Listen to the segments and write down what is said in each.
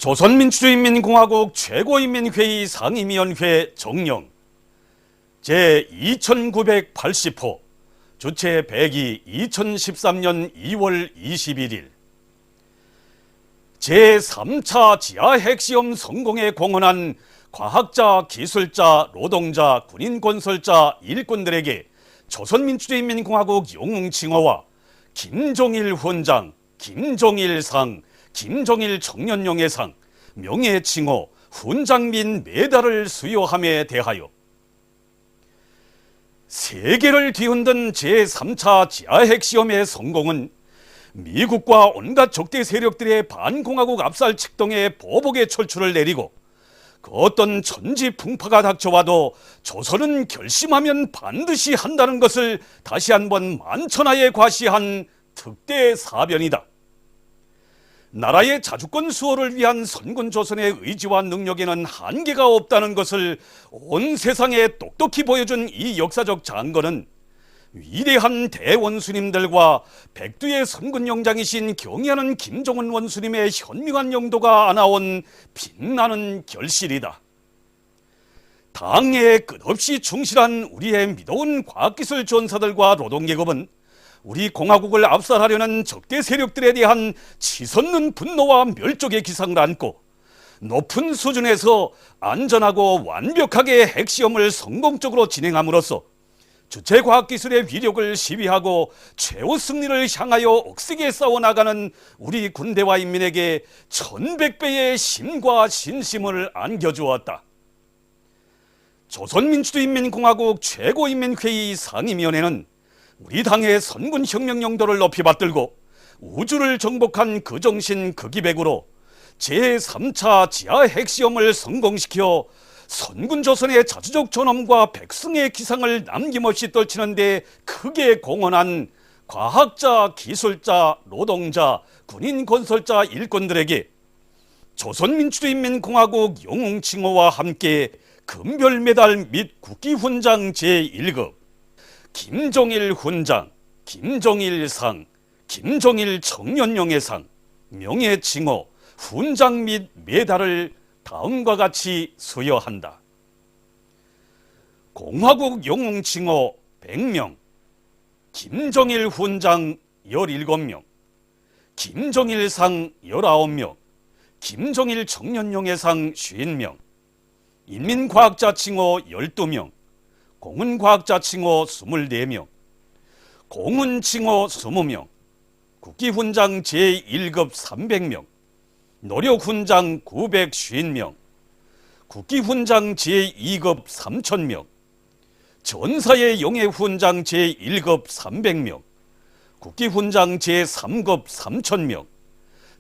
조선민주주의인민공화국 최고인민회의 상임위원회 정령 제2980호 주최 100기 2013년 2월 21일 제3차 지하핵시험 성공에 공헌한 과학자, 기술자, 노동자, 군인건설자, 일꾼들에게 조선민주주의인민공화국 영웅칭호와 김종일 훈장, 김종일상, 김종일 청년영예상, 명예칭호, 훈장 및 메달을 수여함에 대하여 세계를 뒤흔든 제3차 지하핵시험의 성공은 미국과 온갖 적대 세력들의 반공화국 압살 책동에 보복의 철출을 내리고 그 어떤 천지풍파가 닥쳐와도 조선은 결심하면 반드시 한다는 것을 다시 한번 만천하에 과시한 특대사변이다. 나라의 자주권 수호를 위한 선군 조선의 의지와 능력에는 한계가 없다는 것을 온 세상에 똑똑히 보여준 이 역사적 장건은 위대한 대원수님들과 백두의 선군 영장이신 경의하는 김정은 원수님의 현명한 영도가 안아온 빛나는 결실이다. 당에 끝없이 충실한 우리의 믿어온 과학기술 전사들과 노동계급은 우리 공화국을 압살하려는 적대 세력들에 대한 치솟는 분노와 멸족의 기상을 안고 높은 수준에서 안전하고 완벽하게 핵시험을 성공적으로 진행함으로써 주체 과학기술의 위력을 시위하고 최후 승리를 향하여 억세게 싸워나가는 우리 군대와 인민에게 1100배의 힘과 신심을 안겨주었다. 조선민주주의인민공화국 최고인민회의 상임위원회는 우리 당의 선군혁명 용도를 높이 받들고 우주를 정복한 그 정신 그 기백으로 제3차 지하핵시험을 성공시켜 선군조선의 자주적 존엄과 백성의 기상을 남김없이 떨치는 데 크게 공헌한 과학자, 기술자, 노동자, 군인, 건설자, 일꾼들에게 조선민주주의인민공화국 영웅칭호와 함께 금별메달 및 국기훈장 제1급, 김종일 훈장, 김종일상, 김종일 청년영예상, 명예칭호, 훈장 및 메달을 다음과 같이 수여한다. 공화국 영웅칭호 100명, 김종일 훈장 17명, 김종일상 19명, 김종일 청년영예상 50명, 인민과학자 칭호 12명, 공훈과학자 칭호 24명, 공훈칭호 20명, 국기훈장 제1급 300명, 노력훈장 950명, 국기훈장 제2급 3000명, 전사의 용예훈장 제1급 300명, 국기훈장 제3급 3000명,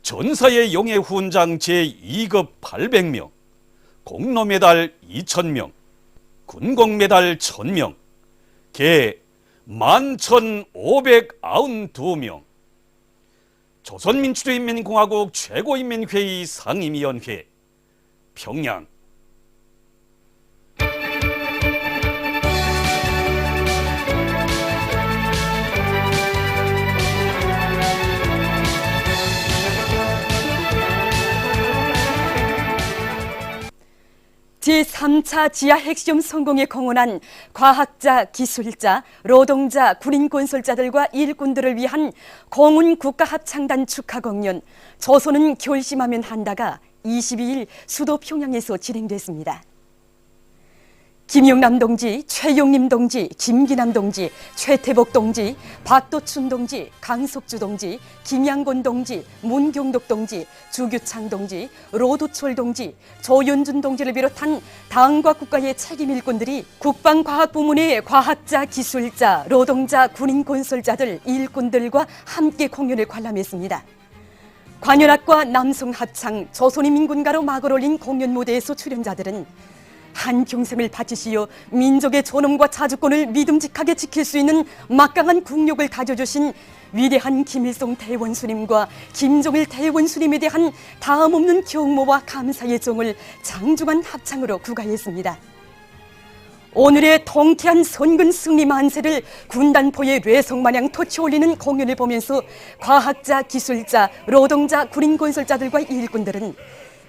전사의 용예훈장 제2급 800명, 공로메달 2000명, 군공메달 1000명, 개 11,592명. 조선민주주의인민공화국 최고인민회의 상임위원회 평양. 제3차 지하핵시험 성공에 공헌한 과학자, 기술자, 노동자, 군인건설자들과 일꾼들을 위한 공훈국가합창단 축하공연 조선은 결심하면 한다가 22일 수도 평양에서 진행됐습니다. 김영남 동지, 최용림 동지, 김기남 동지, 최태복 동지, 박도춘 동지, 강석주 동지, 김양곤 동지, 문경덕 동지, 주규창 동지, 로두철 동지, 조윤준 동지를 비롯한 당과 국가의 책임 일꾼들이 국방과학부문의 과학자, 기술자, 노동자, 군인건설자들, 일꾼들과 함께 공연을 관람했습니다. 관현악과 남성합창, 조선인민군가로 막을 올린 공연 무대에서 출연자들은 한평생을 바치시어 민족의 존엄과 자주권을 믿음직하게 지킬 수 있는 막강한 국력을 가져주신 위대한 김일성 대원수님과 김종일 대원수님에 대한 다음없는 경모와 감사의 정을 장중한 합창으로 구가했습니다. 오늘의 통쾌한 선군 승리 만세를 군단포의 뇌성마냥 터치올리는 공연을 보면서 과학자, 기술자, 노동자, 군인건설자들과 일꾼들은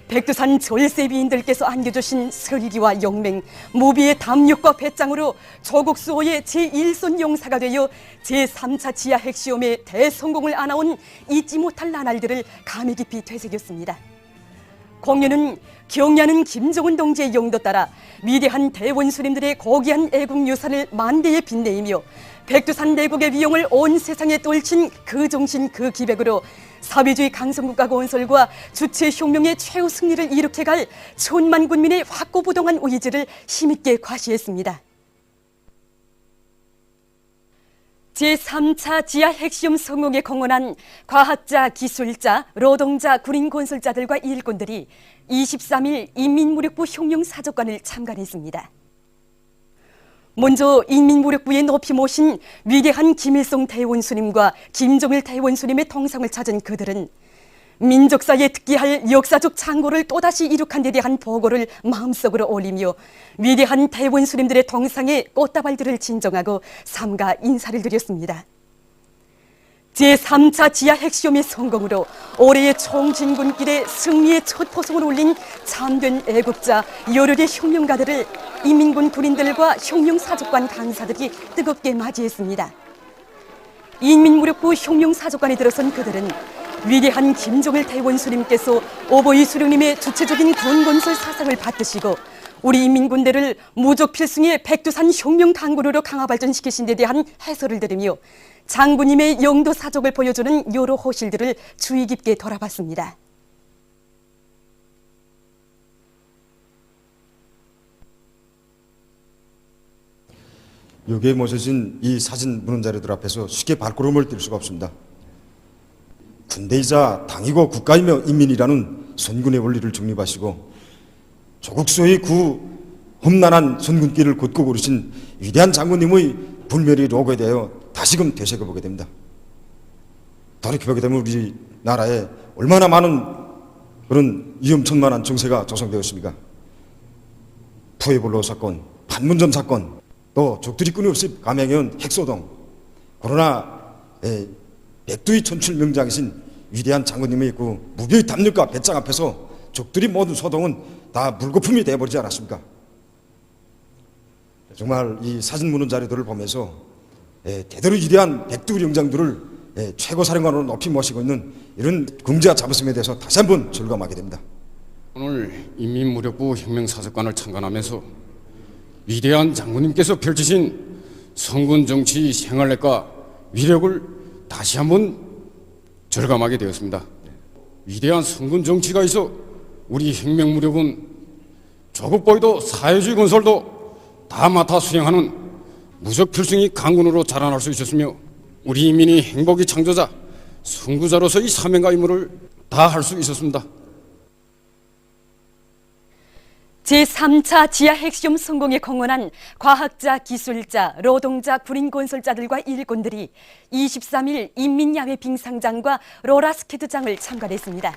백두산 절세비인들께서 안겨주신 설기와 영맹, 모비의 담력과 배짱으로 조국 수호의 제1선 용사가 되어 제3차 지하 핵시험의 대성공을 안아온 잊지 못할 나날들을 감회 깊이 되새겼습니다. 공연은 경야는 김정은 동지의 용도 따라 위대한 대원수님들의 고귀한 애국 유산을 만대에 빛내이며 백두산 내국의 위용을 온 세상에 떨친 그 정신 그 기백으로 사회주의 강성국가 건설과 주체 혁명의 최후 승리를 일으켜갈 천만 군민의 확고부동한 의지를 힘있게 과시했습니다. 제3차 지하 핵시험 성공에 공헌한 과학자, 기술자, 노동자, 군인 건설자들과 일꾼들이 23일 인민무력부 혁명사적관을 참관했습니다. 먼저 인민무력부에 높이 모신 위대한 김일성 대원수님과 김정일 대원수님의 동상을 찾은 그들은 민족사에 특기할 역사적 창고를 또다시 이룩한 데 대한 보고를 마음속으로 올리며 위대한 대원수님들의 동상에 꽃다발들을 진정하고 삼가 인사를 드렸습니다. 제3차 지하 핵시험의 성공으로 올해의 총진군길에 승리의 첫 포성을 올린 참된 애국자, 열혈의 혁명가들을 인민군 군인들과 혁명사적관 강사들이 뜨겁게 맞이했습니다. 인민무력부 혁명사적관에 들어선 그들은 위대한 김정일 대원수님께서 오보이 수령님의 주체적인 군건설 사상을 받드시고 우리 인민군대를 무적 필승의 백두산 혁명 강군으로 강화 발전시키신 데 대한 해설을 들으며 장군님의 영도 사적을 보여주는 여러 호실들을 주의 깊게 돌아봤습니다. 여기에 모셔진 이 사진 문헌자료들 앞에서 쉽게 발걸음을 뛸 수가 없습니다. 군대이자 당이고 국가이며 인민이라는 선군의 원리를 정립하시고 조국 수호의 그 험난한 선군길을 곧고 고르신 위대한 장군님의 불멸의 로고에 대하여 다시금 되새겨보게 됩니다. 돌이켜보게 되면 우리나라에 얼마나 많은 그런 위험천만한 정세가 조성되었습니까? 푸에블로 사건, 판문점 사건, 또 적들이 끊임없이 감행해온 핵소동, 그러나 백두의 천출명장이신 위대한 장군님의 그 무비의 담력과 배짱 앞에서 적들이 모든 소동은 다 물거품이 되어버리지 않았습니까? 정말 이 사진 문헌 자료들을 보면서 대대로 위대한 백두 영장들을 최고 사령관으로 높이 모시고 있는 이런 긍지와 자부심에 대해서 다시 한번 절감하게 됩니다. 오늘 인민무력부 혁명사적관을 참관하면서 위대한 장군님께서 펼치신 성군정치 생활력과 위력을 다시 한번 절감하게 되었습니다. 위대한 성군정치가 있어 우리 혁명무력은 조국보위도 사회주의 건설도 다 맡아 수행하는 무적필승의 강군으로 자라날 수 있었으며 우리 인민이 행복의 창조자, 선구자로서의 사명과 임무를 다 할 수 있었습니다. 제3차 지하 핵시험 성공에 공헌한 과학자, 기술자, 노동자, 군인 건설자들과 일꾼들이 23일 인민야외 빙상장과 롤러스케이트장을 참관했습니다.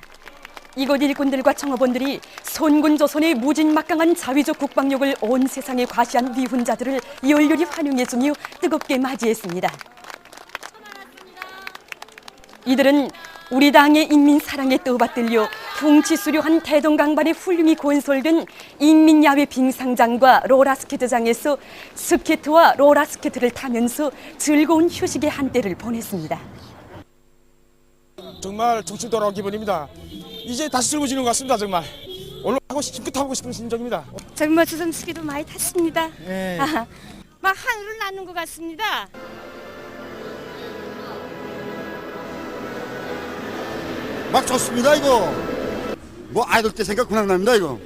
이곳 일꾼들과 청업원들이 선군조선의 무진막강한 자위적 국방력을 온 세상에 과시한 위훈자들을 열렬히 환영해주며 뜨겁게 맞이했습니다. 이들은 우리 당의 인민 사랑에 떠받들려 풍치수려한 대동강반에 훌륭히 건설된 인민야외 빙상장과 롤러스케이트장에서 스케이트와 롤러스케이트를 타면서 즐거운 휴식의 한때를 보냈습니다. 정말 정신 돌아온 기분입니다. 이제 다시 즐거워지는 것 같습니다. 정말 오늘 힘껏 타고 싶은 심정입니다. 정말 주섬스키도 많이 탔습니다. 네. 막 하늘을 나는 것 같습니다. 막 좋습니다 이거. 뭐 아이돌 때 생각 그냥 납니다 이거.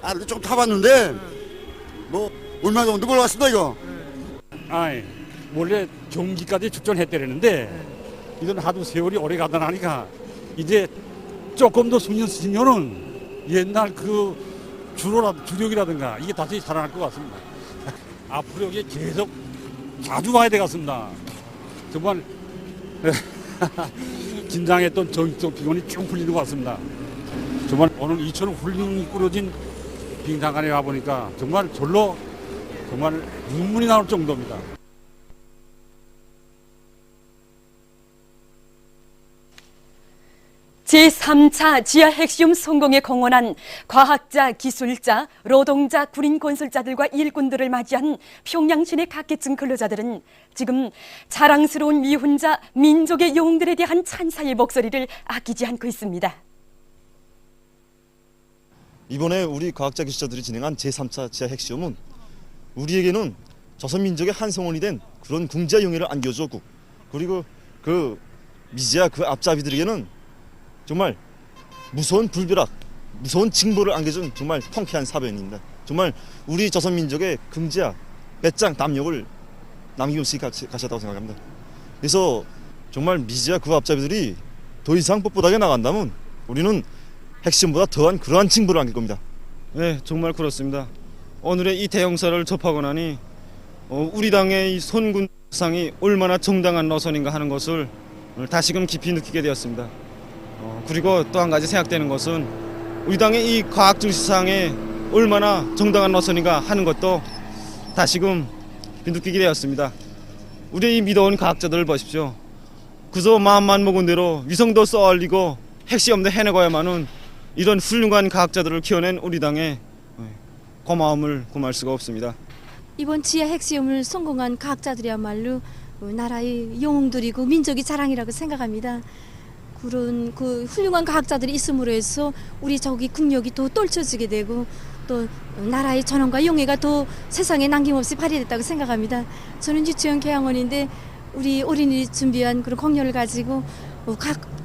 아이들 좀 타봤는데 뭐 얼마 정도 걸어왔습니다 이거. 아이 원래 경기까지 출전했대는데 이건 하도 세월이 오래 가다 나니까 이제 조금 더 숙련 쓰면은 옛날 그 주력이라든가 이게 다시 살아날 것 같습니다. 앞으로 여기 계속 자주 와야 되겠습니다. 정말 긴장했던 정신적 피곤이 쭉 풀리는 것 같습니다. 정말 오늘 이처럼 훌륭히 꾸려진 빙상관에 와보니까 정말 절로 정말 눈물이 나올 정도입니다. 제3차 지하 핵시험 성공에 공헌한 과학자, 기술자, 노동자, 군인 건설자들과 일꾼들을 맞이한 평양시내 각계층 근로자들은 지금 자랑스러운 미혼자 민족의 영웅들에 대한 찬사의 목소리를 아끼지 않고 있습니다. 이번에 우리 과학자 기술자들이 진행한 제3차 지하 핵시험은 우리에게는 조선민족의 한 성원이 된 그런 궁지와 영예를 안겨주었고, 그리고 그 미지아 그 앞잡이들에게는 정말 무서운 불벼락, 무서운 징보를 안겨준 정말 통쾌한 사변입니다. 정말 우리 조선민족의 긍지와 배짱, 담력을 남김없이 가셨다고 생각합니다. 그래서 정말 미지아 그 앞잡이들이 더 이상 뻣뻣하게 나간다면 우리는 핵심보다 더한 그러한 징보를 안길 겁니다. 네, 정말 그렇습니다. 오늘의 이 대형사를 접하고 나니 우리 당의 이 손군상이 얼마나 정당한 노선인가 하는 것을 오늘 다시금 깊이 느끼게 되었습니다. 그리고 또 한 가지 생각되는 것은 우리 당의 이 과학정치상에 얼마나 정당한 노선인가 하는 것도 다시금 느끼게 되었습니다. 우리 이 믿어온 과학자들을 보십시오. 그저 마음만 먹은 대로 위성도 쏘아올리고 핵시험도 해내고야만은 이런 훌륭한 과학자들을 키워낸 우리 당에 고마움을 금할 수가 없습니다. 이번 지하 핵시험을 성공한 과학자들이야말로 나라의 영웅들이고 민족의 자랑이라고 생각합니다. 그런 그 훌륭한 과학자들이 있음으로 해서 우리 저기 국력이 더 떨쳐지게 되고 또 나라의 전원과 영예가 더 세상에 남김없이 발휘됐다고 생각합니다. 저는 유치원 개항원인데 우리 어린이들이 준비한 그런 공연을 가지고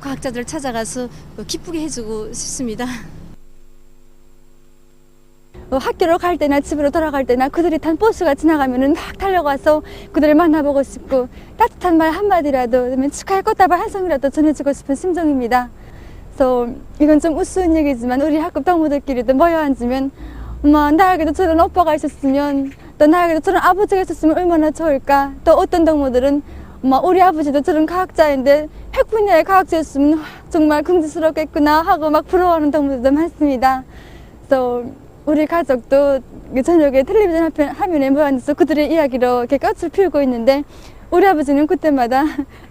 과학자들을 찾아가서 기쁘게 해주고 싶습니다. 학교로 갈 때나 집으로 돌아갈 때나 그들이 탄 버스가 지나가면은 막 달려가서 그들을 만나보고 싶고 따뜻한 말 한마디라도 축하의 꽃다발 한 송이라도 전해주고 싶은 심정입니다. 그래서 이건 좀 우스운 얘기지만 우리 학급 동무들끼리도 모여 앉으면 엄마 나에게도 저런 오빠가 있었으면 또 나에게도 저런 아버지가 있었으면 얼마나 좋을까. 또 어떤 동무들은 엄마 우리 아버지도 저런 과학자인데 핵 분야의 과학자였으면 정말 긍지스럽겠구나 하고 막 부러워하는 동무들도 많습니다. 그래서 우리 가족도 저녁에 텔레비전 화면에 모여앉아서 그들의 이야기로 이렇게 꽃을 피우고 있는데 우리 아버지는 그때마다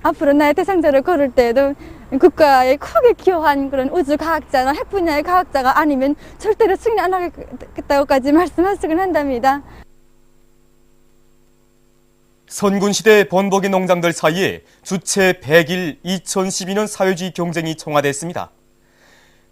앞으로 나의 대상자를 걸을 때에도 국가에 크게 기여한 그런 우주 과학자나 핵 분야의 과학자가 아니면 절대로 승리 안 하겠다고까지 말씀하시긴 한답니다. 선군시대 번복의 농장들 사이에 주체 100일 2012년 사회주의 경쟁이 청와됐습니다.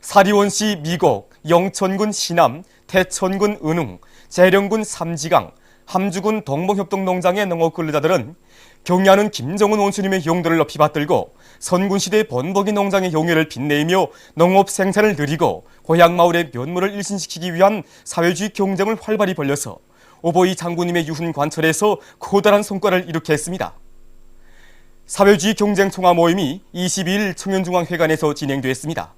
사리원시 미곡, 영천군 시남, 태천군 은웅, 재령군 삼지강, 함주군 동봉협동농장의 농업 근로자들은 경의하는 김정은 원수님의 용도를 높이 받들고 선군시대 번복의 농장의 용예를 빛내며 농업 생산을 늘리고 고향 마을의 면모를 일신시키기 위한 사회주의 경쟁을 활발히 벌려서 오보이 장군님의 유훈 관철에서 커다란 성과를 이룩게 했습니다. 사회주의 경쟁 총화 모임이 22일 청년중앙회관에서 진행됐습니다.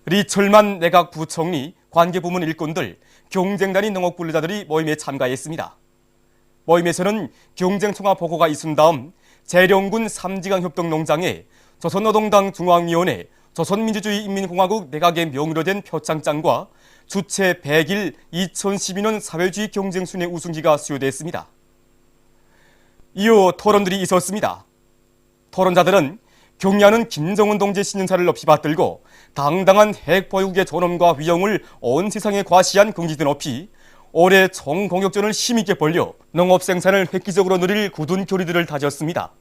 리철만 내각 부총리, 관계부문 일꾼들, 경쟁단위 농업 근로자들이 모임에 참가했습니다. 모임에서는 경쟁 총화 보고가 있은 다음 재령군 삼지강 협동농장에 조선노동당 중앙위원회, 조선민주주의 인민공화국 내각의 명의로 된 표창장과 주체 100일 2012년 사회주의 경쟁순회 우승기가 수여됐습니다. 이어 토론들이 있었습니다. 토론자들은 경의하는 김정은 동지의 신년사를 높이 받들고 당당한 핵보유국의 존엄과 위용을 온 세상에 과시한 긍지들 높이 올해 총공격전을 힘있게 벌려 농업 생산을 획기적으로 누릴 굳은 교리들을 다졌습니다.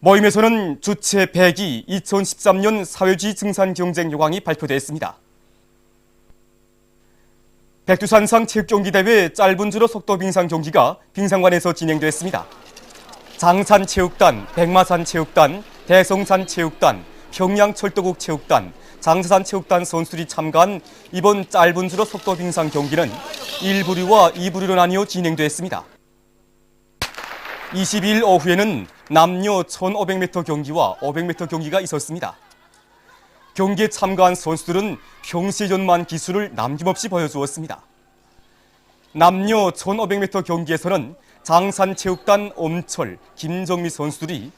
모임에서는 주체 100기 2013년 사회주의 증산 경쟁 요강이 발표됐습니다. 백두산상 체육경기대회 짧은 주로 속도 빙상 경기가 빙상관에서 진행됐습니다. 장산체육단, 백마산체육단, 대성산체육단, 평양철도국 체육단, 장사산 체육단 선수들이 참가한 이번 짧은 주로 속도 빙상 경기는 1부류와 2부류로 나뉘어 진행됐습니다. 22일 오후에는 남녀 1500m 경기와 500m 경기가 있었습니다. 경기에 참가한 선수들은 평시에 연마한 기술을 남김없이 보여주었습니다. 남녀 1500m 경기에서는 장산체육단 엄철, 김정미 선수들이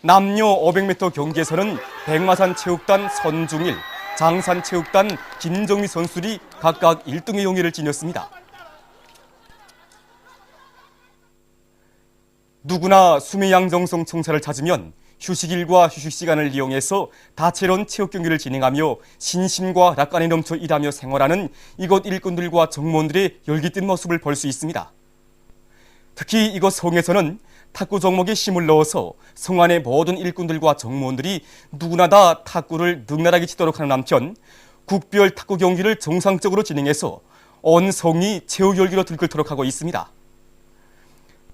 남녀 500m 경기에서는 백마산체육단 선중일, 장산체육단 김정미 선수들이 각각 1등의 용예를 지녔습니다. 누구나 수미양정성 청사를 찾으면 휴식일과 휴식시간을 이용해서 다채로운 체육 경기를 진행하며 신심과 낙관에 넘쳐 일하며 생활하는 이곳 일꾼들과 정무원들의 열깃든 모습을 볼 수 있습니다. 특히 이곳 성에서는 탁구 종목에 힘을 넣어서 성 안의 모든 일꾼들과 정무원들이 누구나 다 탁구를 능랄하게 치도록 하는 한편 국별 탁구 경기를 정상적으로 진행해서 온 성이 체육 열기로 들끓도록 하고 있습니다.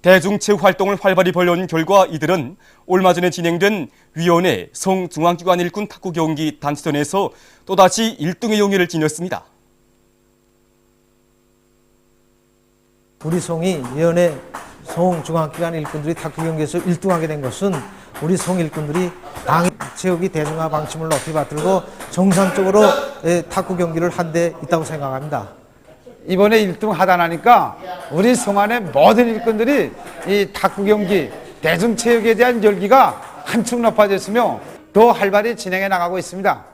대중체육 활동을 활발히 벌여온 결과 이들은 얼마 전에 진행된 위원회 성중앙기관 일꾼 탁구 경기 단체전에서 또다시 1등의 영예를 지녔습니다. 우리 성이 위원회 성중앙기관 일꾼들이 탁구 경기에서 1등하게 된 것은 우리 성 일꾼들이 당 체육이 대중화 방침을 높이 받들고 정상적으로 탁구 경기를 한 데 있다고 생각합니다. 이번에 1등 하다 나니까 우리 성 안의 모든 일꾼들이 이 탁구 경기, 대중체육에 대한 열기가 한층 높아졌으며 더 활발히 진행해 나가고 있습니다.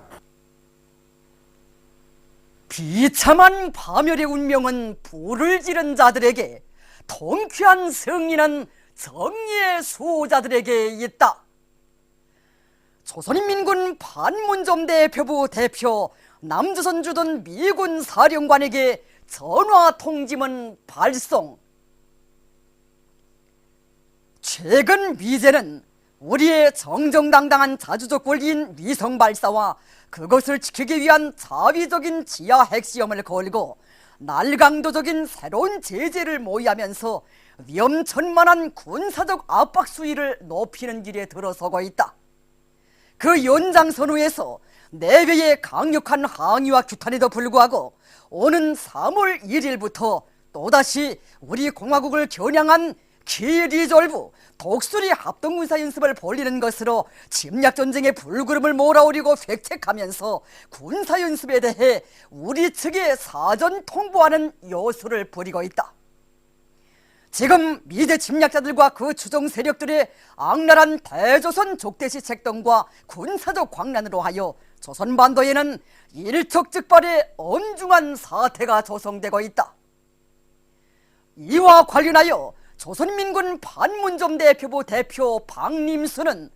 비참한 파멸의 운명은 불을 지른 자들에게, 통쾌한 승리는 정의의 수호자들에게 있다. 조선인민군 반문점대 표부 대표 남조선 주둔 미군 사령관에게 전화 통지문 발송. 최근 미제는 우리의 정정당당한 자주적 권리인 위성 발사와 그것을 지키기 위한 자위적인 지하 핵시험을 걸고 날강도적인 새로운 제재를 모의하면서 위험천만한 군사적 압박 수위를 높이는 길에 들어서고 있다. 그 연장선후에서 내외의 강력한 항의와 규탄에도 불구하고 오는 3월 1일부터 또다시 우리 공화국을 겨냥한 키리졸브 독수리 합동군사연습을 벌이는 것으로 침략전쟁의 불구름을 몰아오리고 획책하면서 군사연습에 대해 우리 측에 사전 통보하는 요소를 벌이고 있다. 지금 미제 침략자들과 그 추종 세력들의 악랄한 대조선 족대시 책동과 군사적 광란으로 하여 조선반도에는 일촉즉발의 엄중한 사태가 조성되고 있다. 이와 관련하여 조선민군 반문점대 표부 대표 박림수는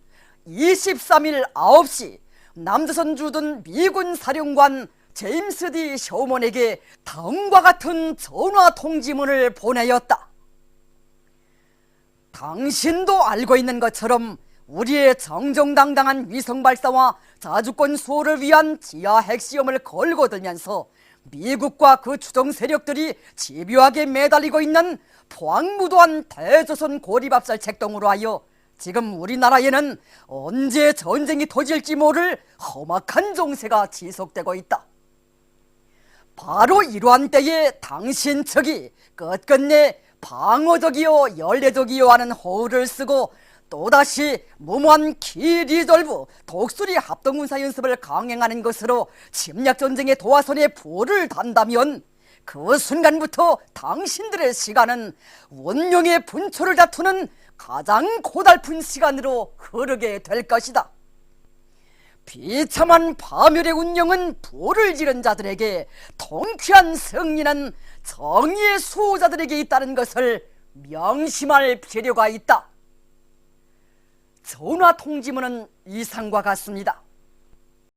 23일 9시 남조선 주둔 미군 사령관 제임스 D 쇼먼에게 다음과 같은 전화 통지문을 보내었다. 당신도 알고 있는 것처럼 우리의 정정당당한 위성 발사와 자주권 수호를 위한 지하 핵시험을 걸고 들면서 미국과 그 추종 세력들이 집요하게 매달리고 있는 포항무도한 대조선 고리밥살 책동으로 하여 지금 우리나라에는 언제 전쟁이 터질지 모를 험악한 정세가 지속되고 있다. 바로 이러한 때에 당신 측이 끝끝내 방어적이요 연례적이요 하는 호우를 쓰고 또다시 무모한 키리졸브 독수리 합동군사 연습을 강행하는 것으로 침략전쟁의 도화선에 불을 단다면 그 순간부터 당신들의 시간은 원령의 분초를 다투는 가장 고달픈 시간으로 흐르게 될 것이다. 비참한 파멸의 운명은 불을 지른 자들에게, 통쾌한 승리는 정의의 수호자들에게 있다는 것을 명심할 필요가 있다. 전화 통지문은 이상과 같습니다.